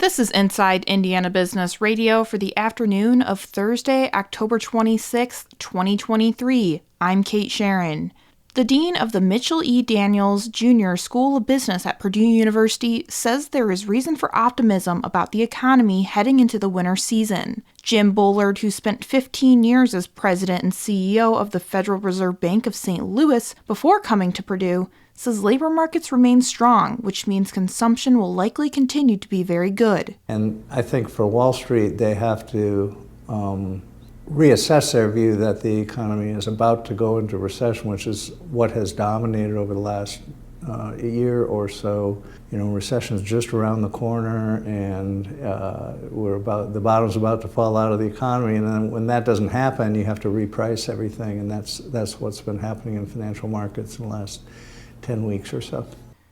This is Inside Indiana Business Radio for the afternoon of Thursday, October 26, 2023. I'm Kate Sharon. The dean of the Mitchell E. Daniels Jr. School of Business at Purdue University says there is reason for optimism about the economy heading into the winter season. Jim Bullard, who spent 15 years as president and CEO of the Federal Reserve Bank of St. Louis before coming to Purdue, says labor markets remain strong, which means consumption will likely continue to be very good. And I think for Wall Street, they have to reassess their view that the economy is about to go into recession, which is what has dominated over the last year or so. You know, recession is just around the corner, and the bottom's about to fall out of the economy. And then when that doesn't happen, you have to reprice everything, and that's what's been happening in financial markets in the last 10 weeks or so.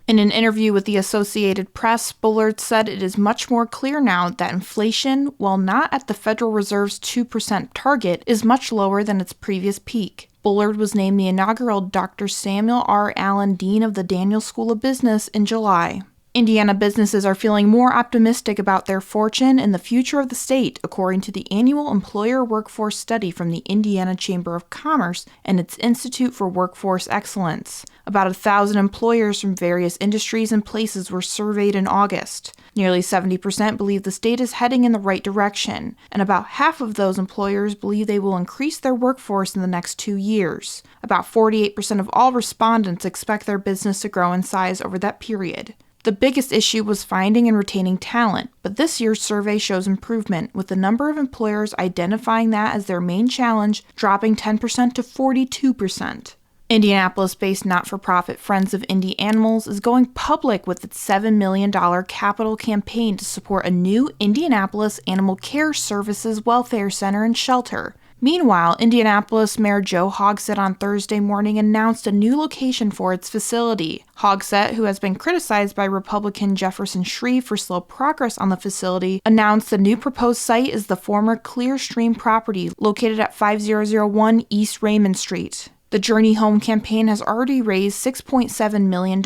In an interview with the Associated Press, Bullard said it is much more clear now that inflation, while not at the Federal Reserve's 2% target, is much lower than its previous peak. Bullard was named the inaugural Dr. Samuel R. Allen Dean of the Daniels School of Business in July. Indiana businesses are feeling more optimistic about their fortune and the future of the state, according to the annual employer workforce study from the Indiana Chamber of Commerce and its Institute for Workforce Excellence. About 1,000 employers from various industries and places were surveyed in August. Nearly 70% believe the state is heading in the right direction, and about half of those employers believe they will increase their workforce in the next 2 years. About 48% of all respondents expect their business to grow in size over that period. The biggest issue was finding and retaining talent, but this year's survey shows improvement, with the number of employers identifying that as their main challenge dropping 10% to 42%. Indianapolis-based not-for-profit Friends of Indy Animals is going public with its $7 million capital campaign to support a new Indianapolis Animal Care Services Welfare Center and Shelter. Meanwhile, Indianapolis Mayor Joe Hogsett on Thursday morning announced a new location for its facility. Hogsett, who has been criticized by Republican Jefferson Shreve for slow progress on the facility, announced the new proposed site is the former Clearstream property located at 5001 East Raymond Street. The Journey Home campaign has already raised $6.7 million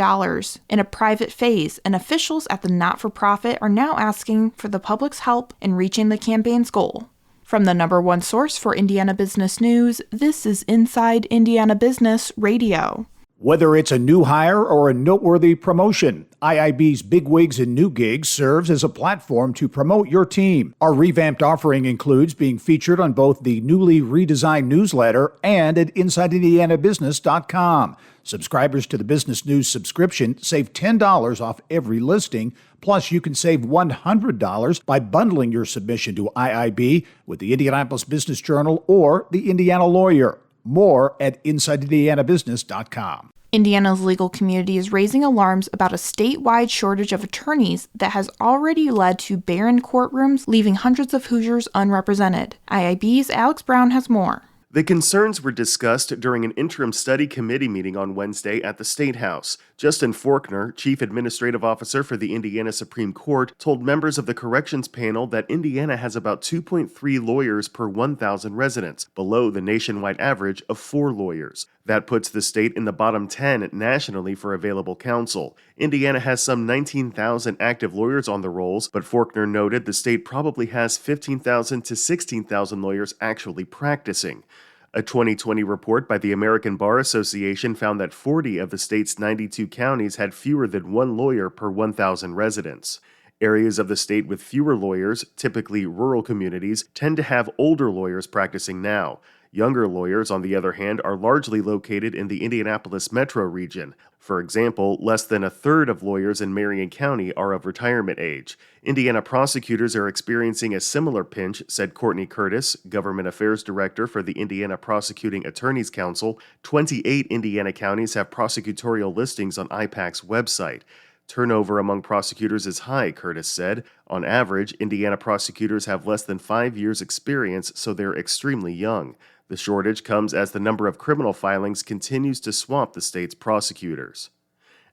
in a private phase, and officials at the not-for-profit are now asking for the public's help in reaching the campaign's goal. From the number one source for Indiana business news, this is Inside Indiana Business Radio. Whether it's a new hire or a noteworthy promotion, IIB's Bigwigs and New Gigs serves as a platform to promote your team. Our revamped offering includes being featured on both the newly redesigned newsletter and at InsideIndianaBusiness.com. Subscribers to the Business News subscription save $10 off every listing. Plus, you can save $100 by bundling your submission to IIB with the Indianapolis Business Journal or the Indiana Lawyer. More at InsideIndianaBusiness.com. Indiana's legal community is raising alarms about a statewide shortage of attorneys that has already led to barren courtrooms, leaving hundreds of Hoosiers unrepresented. IIB's Alex Brown has more. The concerns were discussed during an interim study committee meeting on Wednesday at the State House. Justin Forkner, Chief Administrative Officer for the Indiana Supreme Court, told members of the corrections panel that Indiana has about 2.3 lawyers per 1,000 residents, below the nationwide average of 4 lawyers. That puts the state in the bottom 10 nationally for available counsel. Indiana has some 19,000 active lawyers on the rolls, but Forkner noted the state probably has 15,000 to 16,000 lawyers actually practicing. A 2020 report by the American Bar Association found that 40 of the state's 92 counties had fewer than 1 lawyer per 1,000 residents. Areas of the state with fewer lawyers, typically rural communities, tend to have older lawyers practicing now. Younger lawyers, on the other hand, are largely located in the Indianapolis metro region. For example, less than a third of lawyers in Marion County are of retirement age. Indiana prosecutors are experiencing a similar pinch, said Courtney Curtis, Government Affairs Director for the Indiana Prosecuting Attorneys Council. 28 Indiana counties have prosecutorial listings on IPAC's website. Turnover among prosecutors is high, Curtis said. On average, Indiana prosecutors have less than 5 years' experience, so they're extremely young. The shortage comes as the number of criminal filings continues to swamp the state's prosecutors.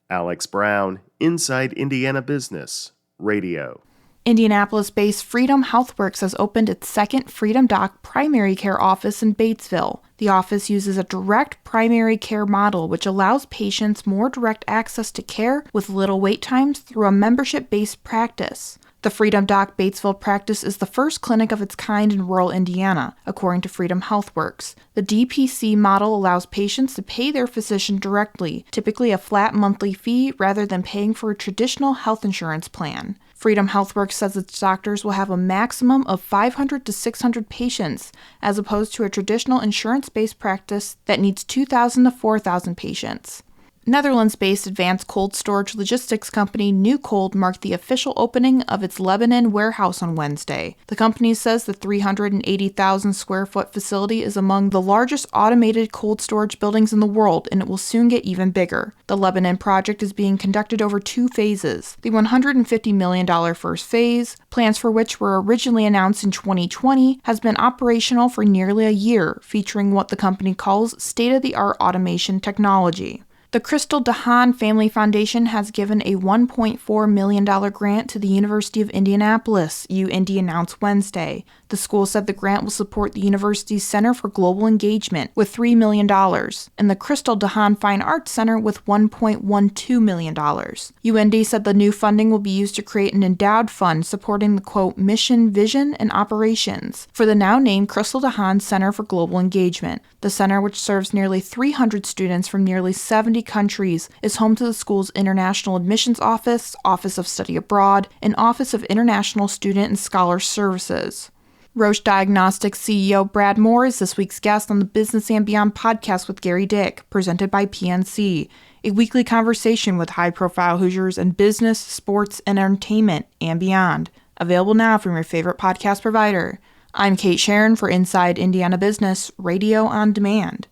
Alex Brown, Inside Indiana Business Radio. Indianapolis-based Freedom HealthWorks has opened its second Freedom Doc primary care office in Batesville. The office uses a direct primary care model, which allows patients more direct access to care with little wait times through a membership-based practice. The Freedom Doc Batesville practice is the first clinic of its kind in rural Indiana, according to Freedom HealthWorks. The DPC model allows patients to pay their physician directly, typically a flat monthly fee rather than paying for a traditional health insurance plan. Freedom HealthWorks says its doctors will have a maximum of 500 to 600 patients, as opposed to a traditional insurance-based practice that needs 2,000 to 4,000 patients. Netherlands-based advanced cold storage logistics company NewCold marked the official opening of its Lebanon warehouse on Wednesday. The company says the 380,000 square foot facility is among the largest automated cold storage buildings in the world, and it will soon get even bigger. The Lebanon project is being conducted over 2 phases. The $150 million first phase, plans for which were originally announced in 2020, has been operational for nearly a year, featuring what the company calls state-of-the-art automation technology. The Crystal DeHaan Family Foundation has given a $1.4 million grant to the University of Indianapolis, UIndy announced Wednesday. The school said the grant will support the university's Center for Global Engagement with $3 million, and the Crystal DeHaan Fine Arts Center with $1.12 million. UIndy said the new funding will be used to create an endowed fund supporting the, quote, mission, vision, and operations for the now-named Crystal DeHaan Center for Global Engagement. The center, which serves nearly 300 students from nearly 70 countries, is home to the school's International Admissions Office, Office of Study Abroad, and Office of International Student and Scholar Services. Roche Diagnostics CEO Brad Moore is this week's guest on the Business and Beyond podcast with Gary Dick, presented by PNC, a weekly conversation with high-profile Hoosiers in business, sports, and entertainment, and beyond. Available now from your favorite podcast provider. I'm Kate Sharon for Inside Indiana Business, Radio on Demand.